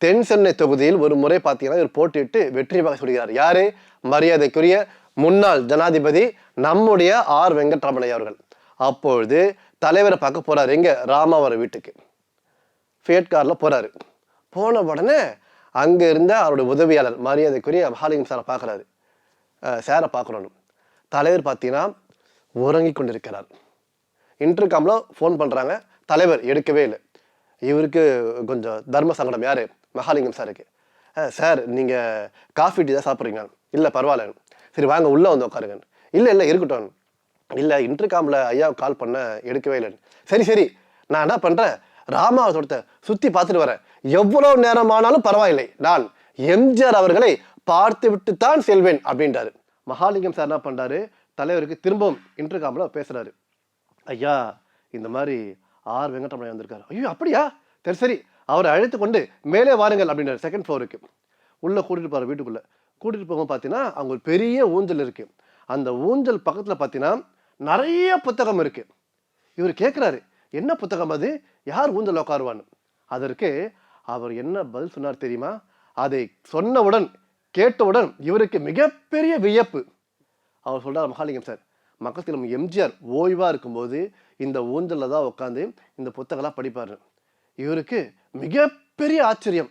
தென் சென்னை தொகுதியில் ஒரு முறை பார்த்தீங்கன்னா இவர் போட்டியிட்டு வெற்றி வாகை சூடுகிறார். யாரு? மரியாதைக்குரிய முன்னாள் ஜனாதிபதி நம்முடைய ஆர் வெங்கட்ராமனையா அவர்கள். அப்பொழுது தலைவரை பார்க்க போறாரு. எங்க? ராமாவர வீட்டுக்கு ஃபியட் கார்ல போறாரு. போன உடனே அங்க இருந்த அவருடைய உதவியாளர் மரியாதைக்குரிய மகாலிங்கம் சாரை பார்க்குறாரு. சாரை பார்க்கணும். தலைவர் பார்த்தீங்கன்னா உறங்கி கொண்டிருக்கிறார். இன்டர்காம்ல ஃபோன் பண்றாங்க. தலைவர் எடுக்கவே இல்லை. இவருக்கு கொஞ்சம் தர்ம சங்கடம். யாரு? மகாலிங்கம் சாருக்கு. சார் நீங்க காஃபி டீ தான் சாப்பிட்றீங்க? இல்லை பரவாயில்ல. சரி வாங்க உள்ள வந்து உட்காருங்க. இல்லை இல்லை இருக்கட்டும். இல்லை இன்டர்காம்ல ஐயாவுக்கு கால் பண்ண எடுக்கவே இல்லைன்னு. சரி சரி நான் என்ன பண்றேன், ராமாவரத்தை சுத்தி பார்த்துட்டு வரேன். எவ்வளவு நேரம் ஆனாலும் பரவாயில்லை, நான் எம்ஜிஆர் அவர்களை பார்த்து விட்டு தான் செல்வேன் அப்படின்றாரு. மகாலிங்கம் சார் என்ன பண்றாரு, தலைவருக்கு திரும்பவும் இன்டர்காம்ல பேசுறாரு. ஐயா இந்த மாதிரி ஆர் வெங்கட்ராமன் வந்திருக்காரு. ஐயோ அப்படியா? சரி சரி அவரை அழைத்து கொண்டு மேலே வாருங்கள் அப்படின்றாரு. செகண்ட் ஃப்ளோருக்கு உள்ள கூட்டிட்டு போற. வீட்டுக்குள்ள கூட்டிட்டு போகும்போது பார்த்தீங்கன்னா அங்க ஒரு பெரிய ஊஞ்சல் இருக்கு. அந்த ஊஞ்சல் பக்கத்துல பார்த்தீங்கன்னா நிறைய புத்தகம் இருக்கு. இவர் கேட்கிறாரு, என்ன புத்தகம் அது? யார் ஊஞ்சல் உட்காருவான்னு. அதற்கு அவர் என்ன பதில் சொன்னார் தெரியுமா? அதை சொன்னவுடன் கேட்டவுடன் இவருக்கு மிகப்பெரிய வியப்பு. அவர் சொல்றார், மகாலிங்கம் சார், மக்கள் நம்ம எம்ஜிஆர் ஓய்வா இருக்கும்போது இந்த ஊஞ்சல்ல தான் உட்காந்து இந்த புத்தகம்லாம் படிப்பாரு. இவருக்கு மிகப்பெரிய ஆச்சரியம்.